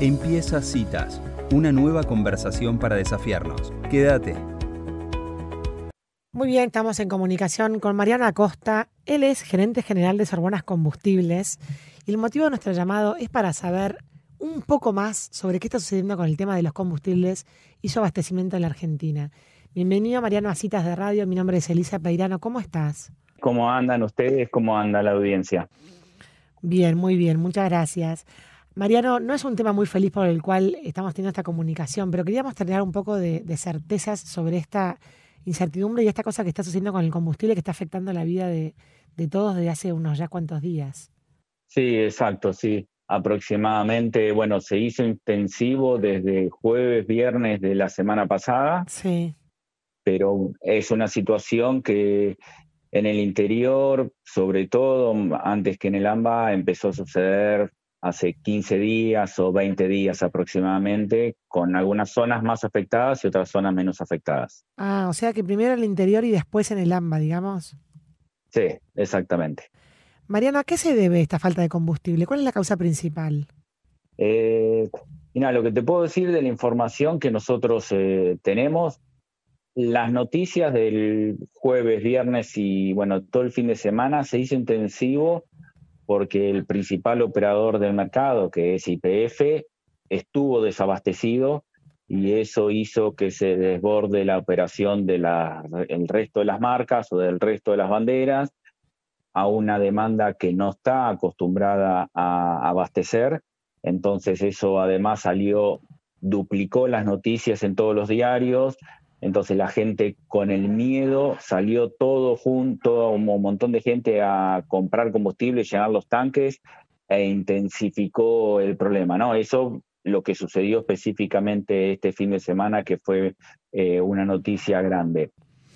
Empieza Citas, una nueva conversación para desafiarnos. Quédate. Muy bien, estamos en comunicación con Mariano Acosta. Él es gerente general de Sorbonas Combustibles y el motivo de nuestro llamado es para saber un poco más sobre qué está sucediendo con el tema de los combustibles y su abastecimiento en la Argentina. Bienvenido, Mariano, a Citas de Radio. Mi nombre es Elisa Peirano. ¿Cómo estás? ¿Cómo andan ustedes? ¿Cómo anda la audiencia? Bien, muy bien. Muchas gracias. Mariano, no es un tema muy feliz por el cual estamos teniendo esta comunicación, pero queríamos tener un poco de certezas sobre esta incertidumbre y esta cosa que está sucediendo con el combustible que está afectando la vida de todos desde hace unos ya cuantos días. Sí, exacto, sí. Aproximadamente, bueno, se hizo intensivo desde jueves, viernes de la semana pasada, Sí. pero es una situación que en el interior, sobre todo antes que en el AMBA, empezó a suceder hace 15 días o 20 días aproximadamente, con algunas zonas más afectadas y otras zonas menos afectadas. Ah, o sea que primero en el interior y después en el AMBA, digamos. Sí, exactamente. Mariano, ¿a qué se debe esta falta de combustible? ¿Cuál es la causa principal? Eh, Mira, lo que te puedo decir de la información que nosotros tenemos, las noticias del jueves, viernes y bueno, todo el fin de semana se hizo intensivo porque el principal operador del mercado, que es YPF, estuvo desabastecido y eso hizo que se desborde la operación de el resto de las marcas o del resto de las banderas a una demanda que no está acostumbrada a abastecer. Entonces eso además duplicó las noticias en todos los diarios. Entonces la gente con el miedo salió todo junto, un montón de gente a comprar combustible, llenar los tanques e intensificó el problema, ¿no? Eso lo que sucedió específicamente este fin de semana, que fue una noticia grande.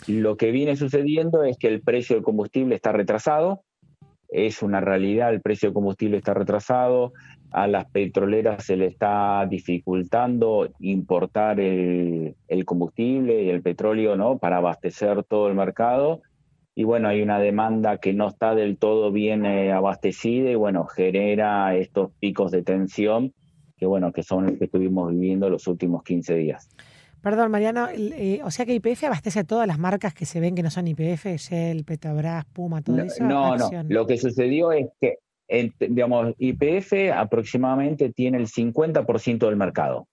Lo que viene sucediendo es que el precio del combustible está retrasado, es una realidad, el precio del combustible está retrasado, a las petroleras se le está dificultando importar el combustible y el petróleo, ¿no?, para abastecer todo el mercado. Y bueno, hay una demanda que no está del todo bien abastecida y bueno, genera estos picos de tensión que bueno, que son los que estuvimos viviendo los últimos 15 días. Perdón, Mariano, o sea que YPF abastece a todas las marcas que se ven que no son YPF, Shell, Petrobras, Puma, todo eso, No. Acción. Lo que sucedió es que, digamos, YPF aproximadamente tiene el 50% del mercado,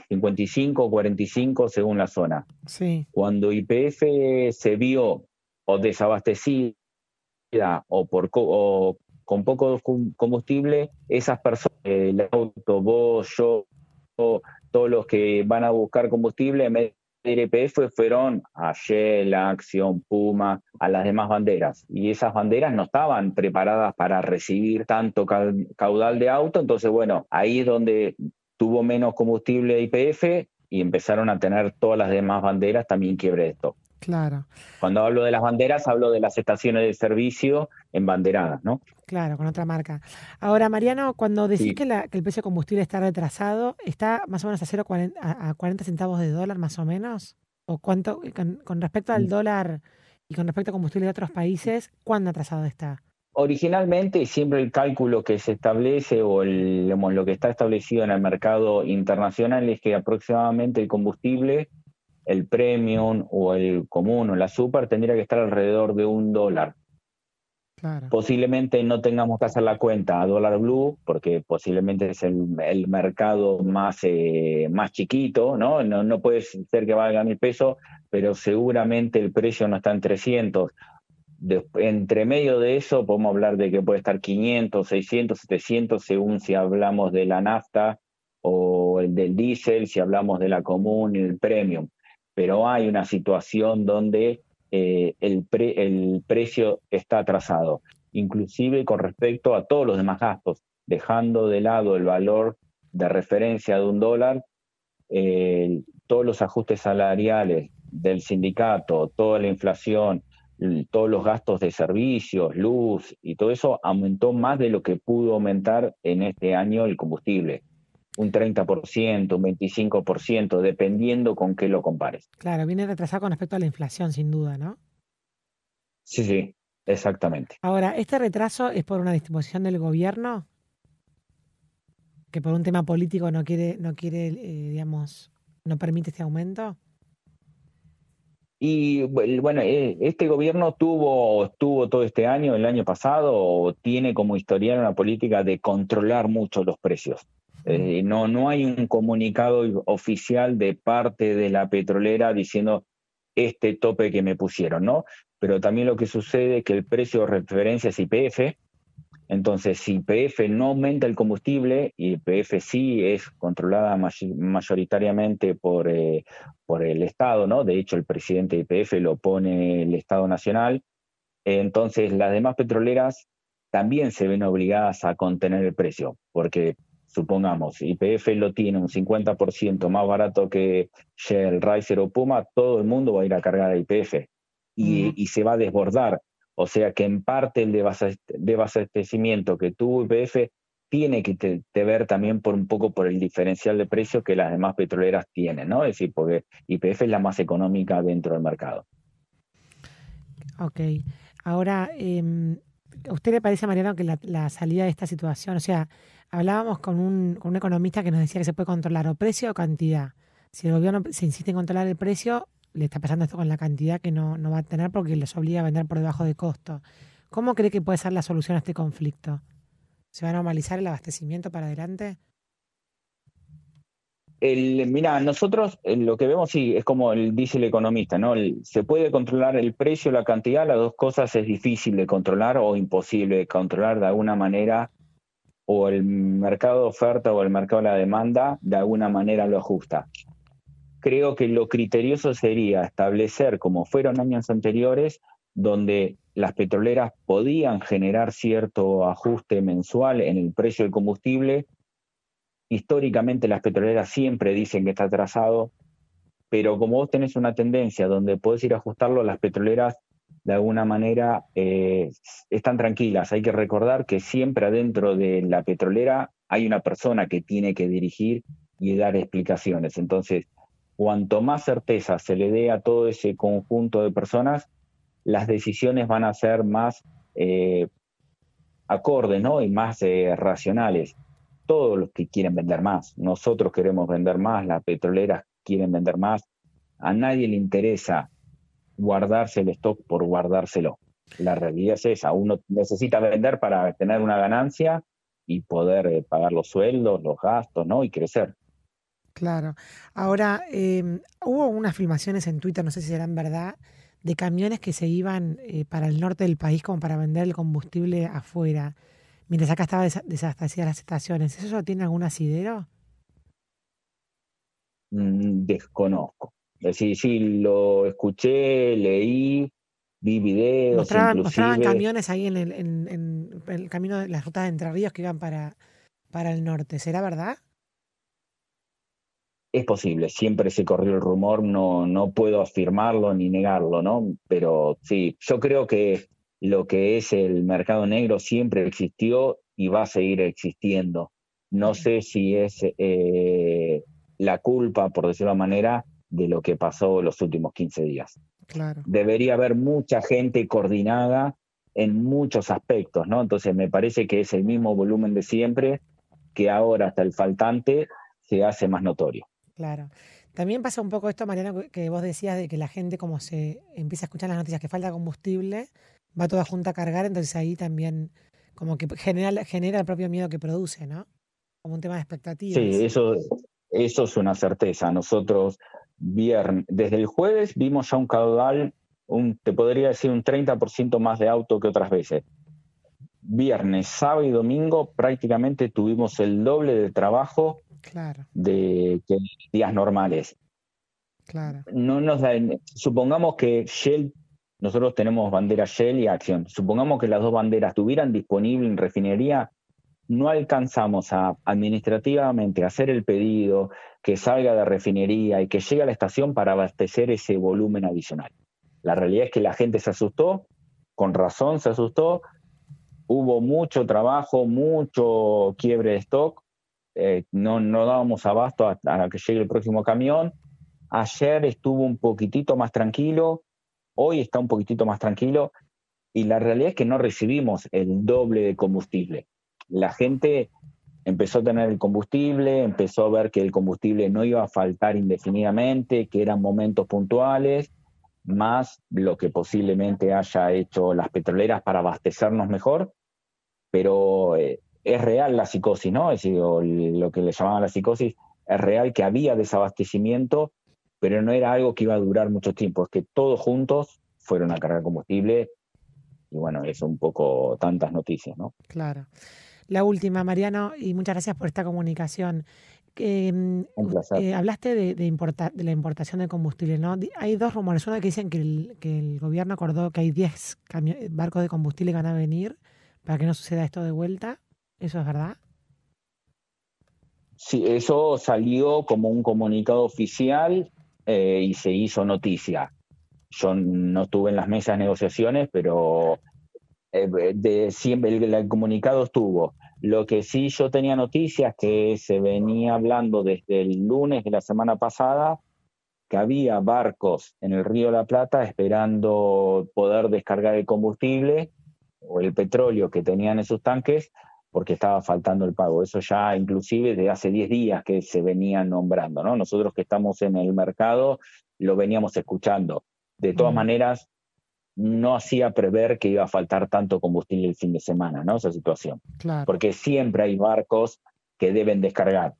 55 o 45 según la zona. Sí. Cuando YPF se vio o desabastecida o con poco combustible, esas personas, el auto, vos, yo, todos los que van a buscar combustible, en vez de YPF fueron a Shell, a Acción, Puma, a las demás banderas. Y esas banderas no estaban preparadas para recibir tanto caudal de auto. Entonces, bueno, ahí es donde tuvo menos combustible YPF y empezaron a tener todas las demás banderas también quiebre de stock. Claro. Cuando hablo de las banderas, hablo de las estaciones de servicio embanderadas, ¿no? Claro, con otra marca. Ahora, Mariano, cuando decís Sí. que el precio de combustible está retrasado, ¿está más o menos a 40 centavos de dólar más o menos? ¿O cuánto, con respecto al dólar y con respecto a combustible de otros países, cuán atrasado está? Originalmente, siempre el cálculo que se establece o digamos, lo que está establecido en el mercado internacional es que aproximadamente el combustible, el premium o el común o la super, tendría que estar alrededor de $1. Claro. Posiblemente no tengamos que hacer la cuenta a dólar blue, porque posiblemente es el mercado más chiquito, ¿no? No puede ser que valga 1.000 pesos, pero seguramente el precio no está en 300. Entre medio de eso podemos hablar de que puede estar 500, 600, 700, según si hablamos de la nafta o el del diésel, si hablamos de la común y el premium. Pero hay una situación donde el precio está atrasado, inclusive con respecto a todos los demás gastos, dejando de lado el valor de referencia de $1, todos los ajustes salariales del sindicato, toda la inflación, todos los gastos de servicios, luz y todo eso aumentó más de lo que pudo aumentar en este año el combustible. Un 30%, un 25%, dependiendo con qué lo compares. Claro, viene retrasado con respecto a la inflación, sin duda, ¿no? Sí, exactamente. Ahora, ¿este retraso es por una disposición del gobierno? que por un tema político no quiere, digamos, no permite este aumento? Y bueno, este gobierno tuvo todo este año, el año pasado, tiene como historial una política de controlar mucho los precios. No hay un comunicado oficial de parte de la petrolera diciendo este tope que me pusieron, ¿no? Pero también lo que sucede es que el precio de referencia es YPF. Entonces, si YPF no aumenta el combustible, y YPF sí es controlada mayoritariamente por el Estado, ¿no? De hecho, el presidente de YPF lo pone el Estado Nacional. Entonces, las demás petroleras también se ven obligadas a contener el precio, porque supongamos, YPF lo tiene un 50% más barato que Shell, Riser o Puma, todo el mundo va a ir a cargar a YPF y se va a desbordar. O sea que en parte el desabastecimiento que tuvo YPF tiene que ver también un poco por el diferencial de precio que las demás petroleras tienen, ¿no? Es decir, porque YPF es la más económica dentro del mercado. Ok. Ahora, ¿a usted le parece, Mariano, que la salida de esta situación, o sea, hablábamos con un economista que nos decía que se puede controlar o precio o cantidad? Si el gobierno se insiste en controlar el precio, le está pasando esto con la cantidad que no va a tener porque les obliga a vender por debajo de costo. ¿Cómo cree que puede ser la solución a este conflicto? ¿Se va a normalizar el abastecimiento para adelante? Mira, nosotros lo que vemos sí es como dice el economista, ¿no? Se puede controlar el precio, la cantidad, las dos cosas es difícil de controlar o imposible de controlar de alguna manera, o el mercado de oferta o el mercado de la demanda de alguna manera lo ajusta. Creo que lo criterioso sería establecer, como fueron años anteriores, donde las petroleras podían generar cierto ajuste mensual en el precio del combustible. Históricamente las petroleras siempre dicen que está atrasado, pero como vos tenés una tendencia donde podés ir a ajustarlo, las petroleras de alguna manera están tranquilas. Hay que recordar que siempre adentro de la petrolera hay una persona que tiene que dirigir y dar explicaciones. Entonces, cuanto más certeza se le dé a todo ese conjunto de personas, las decisiones van a ser más acordes, ¿no? Y más racionales. Todos los que quieren vender más, nosotros queremos vender más, las petroleras quieren vender más, a nadie le interesa guardarse el stock por guardárselo. La realidad es esa, uno necesita vender para tener una ganancia y poder pagar los sueldos, los gastos, ¿no? Y crecer. Claro. Ahora, hubo unas filmaciones en Twitter, no sé si serán verdad, de camiones que se iban para el norte del país como para vender el combustible afuera, mientras acá estaba desabastecidas las estaciones. ¿Eso tiene algún asidero? Desconozco. Sí, sí, lo escuché, leí, vi videos Mostraban inclusive. camiones ahí en el camino de las rutas de Entre Ríos que iban para el norte. ¿Será verdad? Es posible, siempre se corrió el rumor, no puedo afirmarlo ni negarlo, ¿no? Pero sí, yo creo que lo que es el mercado negro siempre existió y va a seguir existiendo. No sé si es la culpa, por decirlo de una manera, de lo que pasó los últimos 15 días. Claro. Debería haber mucha gente coordinada en muchos aspectos, ¿no? Entonces me parece que es el mismo volumen de siempre, que ahora hasta el faltante se hace más notorio. Claro. También pasa un poco esto, Mariano, que vos decías de que la gente como se empieza a escuchar las noticias que falta combustible, va toda junta a cargar, entonces ahí también como que genera el propio miedo que produce, ¿no? Como un tema de Sí, expectativas. eso es una certeza. Nosotros desde el jueves vimos ya un caudal, te podría decir un 30% más de auto que otras veces. Viernes, sábado y domingo prácticamente tuvimos el doble de trabajo Claro, que días normales. claro. No nos da, supongamos que Shell, nosotros tenemos bandera Shell y Acción, supongamos que las dos banderas estuvieran disponibles en refinería, no alcanzamos a administrativamente hacer el pedido, que salga de refinería y que llegue a la estación para abastecer ese volumen adicional. La realidad es que la gente se asustó, con razón se asustó, hubo mucho trabajo, mucho quiebre de stock, no dábamos abasto a que llegue el próximo camión. Ayer estuvo un poquitito más tranquilo, hoy está un poquitito más tranquilo, y la realidad es que no recibimos el doble de combustible. La gente empezó a tener el combustible, empezó a ver que el combustible no iba a faltar indefinidamente, que eran momentos puntuales, más lo que posiblemente haya hecho las petroleras para abastecernos mejor, pero es real la psicosis, ¿no? Es decir, lo que le llamaban la psicosis, es real que había desabastecimiento, pero no era algo que iba a durar mucho tiempo, es que todos juntos fueron a cargar combustible, y bueno, eso un poco tantas noticias, ¿no? Claro. La última, Mariano, y muchas gracias por esta comunicación. Un placer. Hablaste de la importación de combustible, ¿no? Hay dos rumores. Uno que dicen que el gobierno acordó que hay 10 barcos de combustible que van a venir para que no suceda esto de vuelta. ¿Eso es verdad? Sí, eso salió como un comunicado oficial y se hizo noticia. Yo no estuve en las mesas de negociaciones, pero siempre el comunicado estuvo. Lo que sí yo tenía noticias que se venía hablando desde el lunes de la semana pasada, que había barcos en el Río de la Plata esperando poder descargar el combustible o el petróleo que tenían en sus tanques porque estaba faltando el pago. Eso ya inclusive de hace 10 días que se venía nombrando, ¿no? Nosotros que estamos en el mercado lo veníamos escuchando. De todas maneras, no hacía prever que iba a faltar tanto combustible el fin de semana, ¿no? Esa situación. Claro. Porque siempre hay barcos que deben descargar.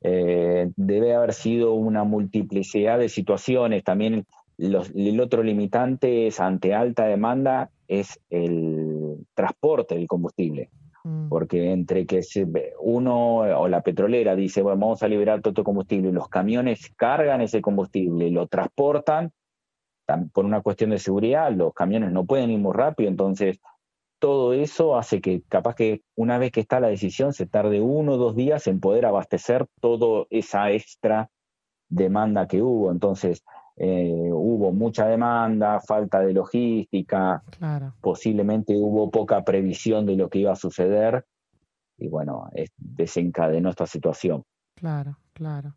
Debe haber sido una multiplicidad de situaciones. También el otro limitante es, ante alta demanda, es el transporte del combustible. Porque entre que uno o la petrolera dice, bueno, vamos a liberar todo este combustible, y los camiones cargan ese combustible y lo transportan, por una cuestión de seguridad, los camiones no pueden ir muy rápido, entonces todo eso hace que capaz que una vez que está la decisión se tarde 1 o 2 días en poder abastecer toda esa extra demanda que hubo. Entonces hubo mucha demanda, falta de logística, claro. Posiblemente hubo poca previsión de lo que iba a suceder y bueno, desencadenó esta situación. Claro, claro.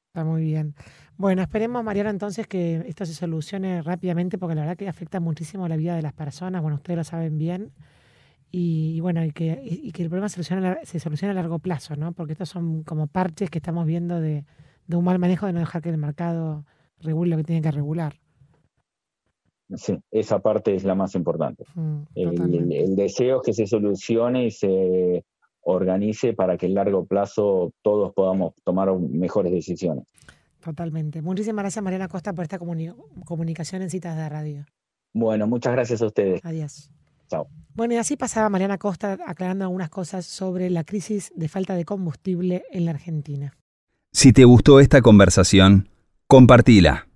Está muy bien. Bueno, esperemos, Mariano, entonces que esto se solucione rápidamente porque la verdad que afecta muchísimo la vida de las personas. Bueno, ustedes lo saben bien. Y bueno, y que el problema se solucione a largo plazo, ¿no? Porque estos son como parches que estamos viendo de un mal manejo, de no dejar que el mercado regule lo que tiene que regular. Sí, esa parte es la más importante. Totalmente. El deseo es que se solucione y se organice para que a largo plazo todos podamos tomar mejores decisiones. Totalmente. Muchísimas gracias, Mariana Costa, por esta comunicación en Citas de Radio. Bueno, muchas gracias a ustedes. Adiós. Chao. Bueno, y así pasaba Mariana Costa aclarando algunas cosas sobre la crisis de falta de combustible en la Argentina. Si te gustó esta conversación, compartila.